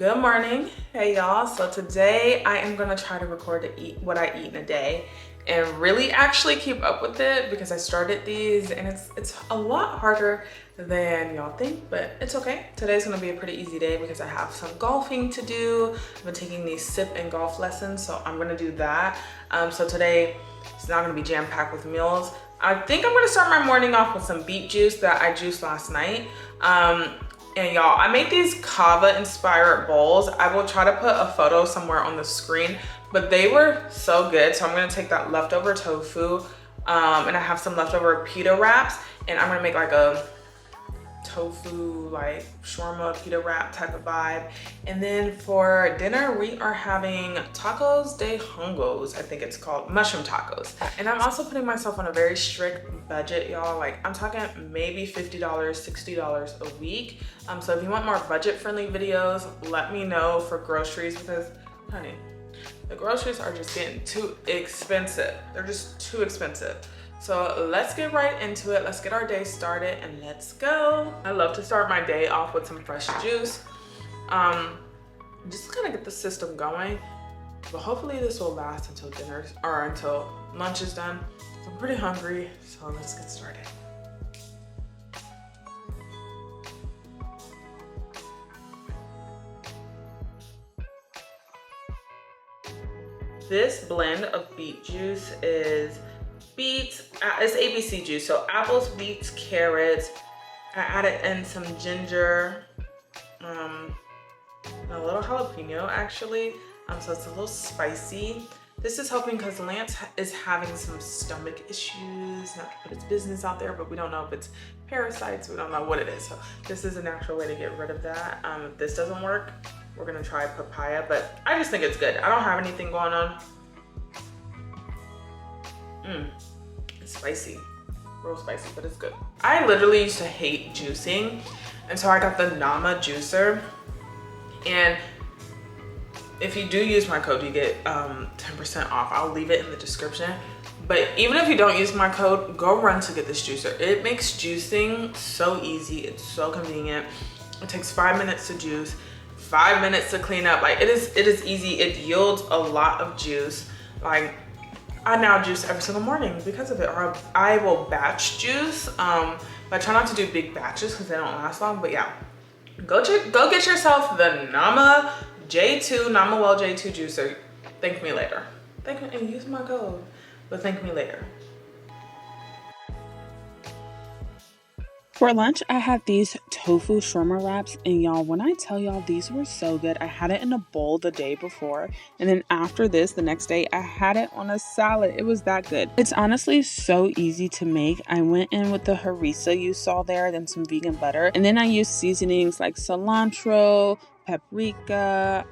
Good morning. Hey y'all. So today I am gonna try to record what I eat in a day and really actually keep up with it because I started these and it's a lot harder than y'all think, but it's okay. Today's gonna be a pretty easy day because I have some golfing to do. I've been taking these sip and golf lessons, so I'm gonna do that. So today it's not gonna be jam-packed with meals. I think I'm gonna start my morning off with some beet juice that I juiced last night. And y'all, I made these Cava inspired bowls. I will try to put a photo somewhere on the screen, but they were so good. So I'm gonna take that leftover tofu and I have some leftover pita wraps and I'm gonna make like a tofu like shawarma pita wrap type of vibe. And then for dinner we are having tacos de hongos, I think it's called, mushroom tacos. And I'm also putting myself on a very strict budget, y'all. Like I'm talking maybe $50 $60 a week. So if you want more budget friendly videos, let me know for groceries because honey, the groceries are just getting too expensive. They're just too expensive. So let's get right into it. Let's get our day started and let's go. I love to start my day off with some fresh juice. Just to kind of get the system going. But hopefully this will last until dinner or until lunch is done. I'm pretty hungry, so let's get started. This blend of beet juice is beets, it's ABC juice, so apples, beets, carrots. I added in some ginger, and a little jalapeno actually, so it's a little spicy. This is helping because Lance is having some stomach issues, not to put his business out there, but we don't know if it's parasites, we don't know what it is. So this is a natural way to get rid of that. If this doesn't work, we're gonna try papaya, but I just think it's good. I don't have anything going on. It's spicy, real spicy, but it's good. I literally used to hate juicing, and so I got the Nama juicer. And if you do use my code, you get 10% off. I'll leave it in the description. But even if you don't use my code, go run to get this juicer. It makes juicing so easy. It's so convenient. It takes 5 minutes to juice, 5 minutes to clean up. Like it is easy. It yields a lot of juice. Like I now juice every single morning because of it, or I will batch juice. But I try not to do big batches because they don't last long. But yeah, go get yourself the Nama J2 Nama Well J2 juicer. Thank me later. Thank me and use my code, but thank me later. For lunch, I had these tofu shawarma wraps, and y'all, when I tell y'all these were so good, I had it in a bowl the day before, and then after this, the next day, I had it on a salad. It was that good. It's honestly so easy to make. I went in with the Harissa you saw there, then some vegan butter, and then I used seasonings like cilantro, paprika,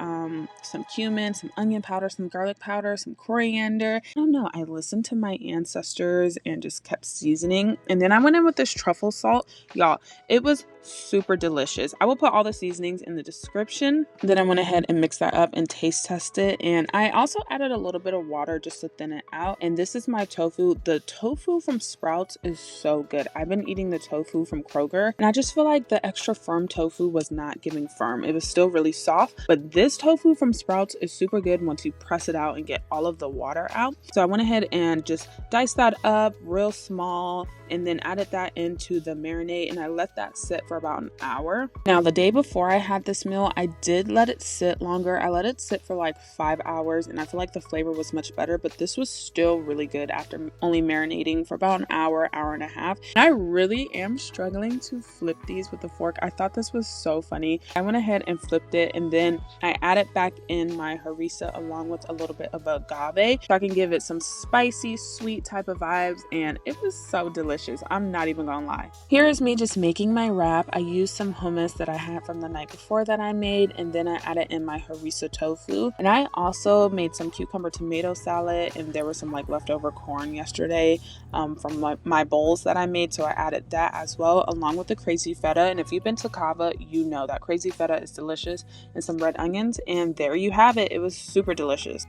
some cumin, some onion powder, some garlic powder, some coriander. I don't know, I listened to my ancestors and just kept seasoning. And then I went in with this truffle salt. Y'all, it was super delicious. I will put all the seasonings in the description. Then I went ahead and mixed that up and taste tested. And I also added a little bit of water just to thin it out. And this is my tofu. The tofu from Sprouts is so good. I've been eating the tofu from Kroger, and I just feel like the extra firm tofu was not giving firm. It was still really soft, but this tofu from Sprouts is super good once you press it out and get all of the water out. So I went ahead and just diced that up real small and then added that into the marinade, and I let that sit for about an hour. Now the day before I had this meal, I did let it sit longer. I let it sit for like 5 hours, and I feel like the flavor was much better, but this was still really good after only marinating for about an hour, hour and a half. And I really am struggling to flip these with a fork. I thought this was so funny. I went ahead and flipped it, and then I added back in my harissa along with a little bit of agave so I can give it some spicy, sweet type of vibes, and it was so delicious. I'm not even gonna lie. Here is me just making my wrap. I used some hummus that I had from the night before that I made, and then I added in my harissa tofu. And I also made some cucumber tomato salad, and there was some like leftover corn yesterday from my bowls that I made, so I added that as well along with the crazy feta. And if you've been to Cava, you know that crazy feta is delicious, and some red onions, and there you have it. It was super delicious.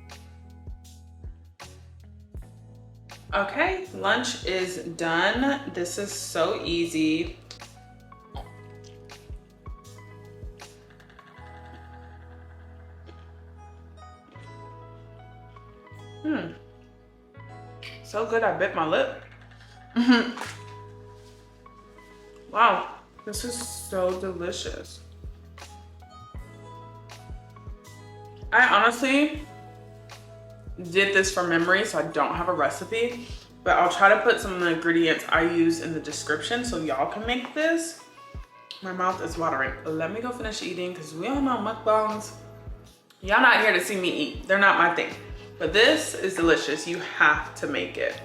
Okay, lunch is done. This is so easy. So good, I bit my lip. Wow, this is so delicious. I honestly did this from memory, so I don't have a recipe, but I'll try to put some of the ingredients I use in the description so y'all can make this. My mouth is watering. Let me go finish eating because we all know mukbangs. Y'all not here to see me eat. They're not my thing. But this is delicious. You have to make it.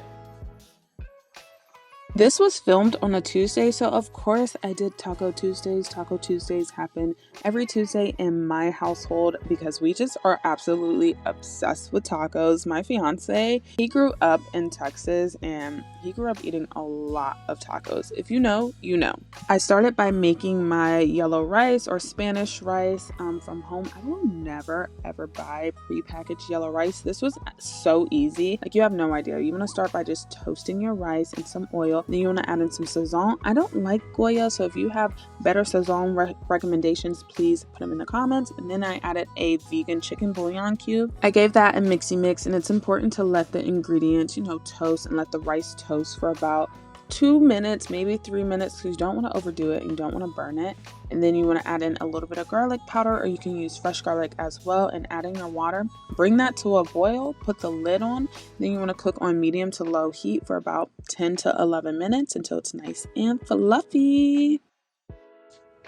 This was filmed on a Tuesday, so of course I did Taco Tuesdays. Taco Tuesdays happen every Tuesday in my household because we just are absolutely obsessed with tacos. My fiance, he grew up in Texas and he grew up eating a lot of tacos. If you know, you know. I started by making my yellow rice or Spanish rice from home. I will never ever buy prepackaged yellow rice. This was so easy. Like, you have no idea. You want to start by just toasting your rice in some oil. Then you want to add in some sazon. I don't like Goya, so if you have better sazon recommendations, please put them in the comments. And then I added a vegan chicken bouillon cube. I gave that a mixy mix, and it's important to let the ingredients, toast and let the rice toast for about 2 minutes, maybe 3 minutes, because you don't want to overdo it and you don't want to burn it. And then you want to add in a little bit of garlic powder, or you can use fresh garlic as well, and add in your water. Bring that to a boil, put the lid on. Then you want to cook on medium to low heat for about 10 to 11 minutes until it's nice and fluffy.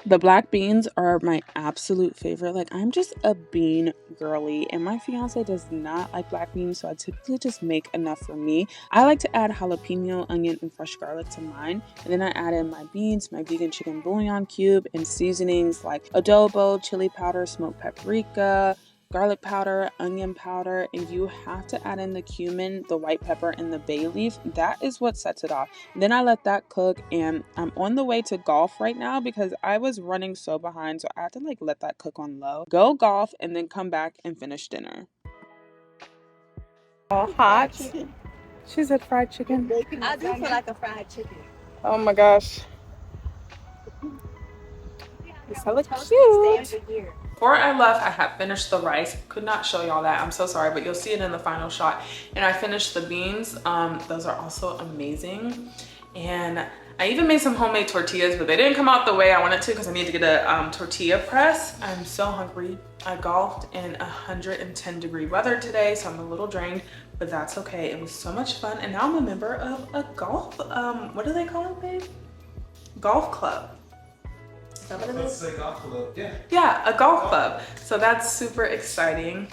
The black beans are my absolute favorite. Like, I'm just a bean girly, and my fiance does not like black beans, so I typically just make enough for me. I like to add jalapeno, onion, and fresh garlic to mine, and then I add in my beans, my vegan chicken bouillon cube, and seasonings like adobo, chili powder, smoked paprika, garlic powder, onion powder, and you have to add in the cumin, the white pepper, and the bay leaf. That is what sets it off. Then I let that cook, and I'm on the way to golf right now because I was running so behind, so I had to let that cook on low. Go golf and then come back and finish dinner. All hot. She said fried chicken. I do feel like a fried chicken. Oh my gosh. It's hella cute. Before I left, I had finished the rice. Could not show y'all that, I'm so sorry, but you'll see it in the final shot. And I finished the beans. Those are also amazing. And I even made some homemade tortillas, but they didn't come out the way I wanted to because I need to get a tortilla press. I'm so hungry. I golfed in 110-degree weather today, so I'm a little drained, but that's okay. It was so much fun. And now I'm a member of a golf, what do they call it, babe? Golf club. Let's say golf club, yeah. Yeah, a golf club. So that's super exciting.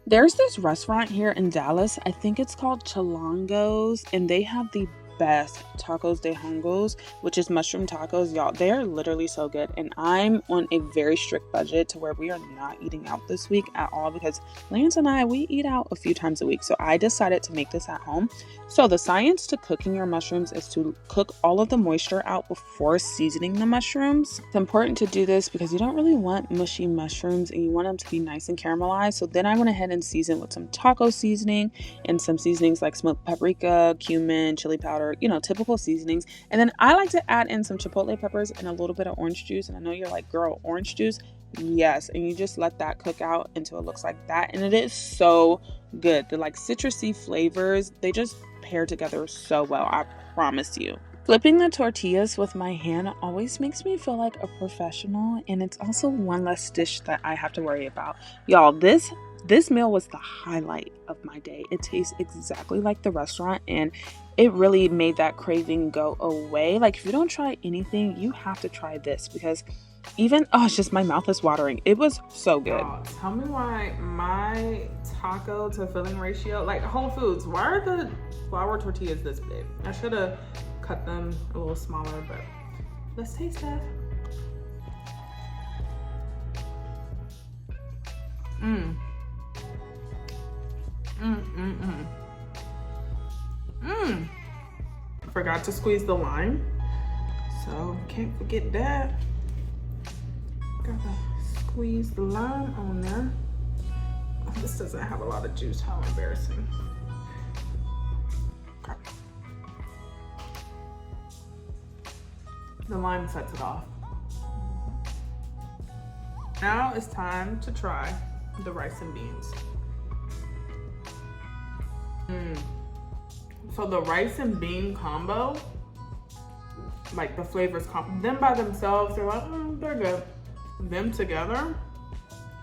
There's this restaurant here in Dallas. I think it's called Cilantro, and they have the best tacos de hongos, which is mushroom tacos. Y'all, they are literally so good. And I'm on a very strict budget to where we are not eating out this week at all because Lance and I, we eat out a few times a week. So I decided to make this at home. So the science to cooking your mushrooms is to cook all of the moisture out before seasoning the mushrooms. It's important to do this because you don't really want mushy mushrooms and you want them to be nice and caramelized. So then I went ahead and seasoned with some taco seasoning and some seasonings like smoked paprika, cumin, chili powder, typical seasonings. And then I like to add in some chipotle peppers and a little bit of orange juice. And I know you're like, girl, orange juice? Yes. And you just let that cook out until it looks like that. And it is so good. The citrusy flavors, they just pair together so well. I promise you. Flipping the tortillas with my hand always makes me feel like a professional, and it's also one less dish that I have to worry about. Y'all, this meal was the highlight of my day. It tastes exactly like the restaurant, and it really made that craving go away. If you don't try anything, you have to try this because it's just my mouth is watering. It was so good. Tell me why my taco to filling ratio, Whole Foods, why are the flour tortillas this big? I should have cut them a little smaller, but let's taste that. Forgot to squeeze the lime, so can't forget that. Gotta squeeze the lime on there. Oh, this doesn't have a lot of juice, how embarrassing. Okay. The lime sets it off. Now it's time to try the rice and beans. So the rice and bean combo, like the flavors combo, them by themselves, they're like, they're good. Them together,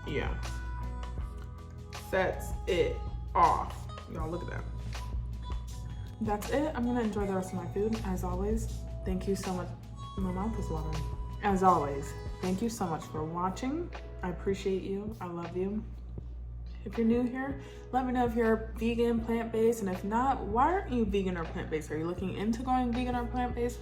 yeah, sets it off. Y'all look at that. That's it. I'm gonna enjoy the rest of my food. As always, thank you so much. My mouth is watering. As always, thank you so much for watching. I appreciate you. I love you. If you're new here, let me know if you're vegan, plant-based, and if not, why aren't you vegan or plant-based? Are you looking into going vegan or plant-based?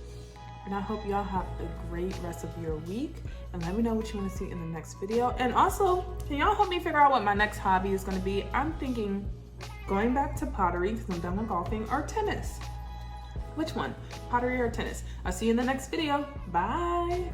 And I hope y'all have a great rest of your week, and let me know what you want to see in the next video. And also, can y'all help me figure out what my next hobby is going to be? I'm thinking going back to pottery because I'm done with golfing, or tennis. Which one? Pottery or tennis? I'll see you in the next video. Bye.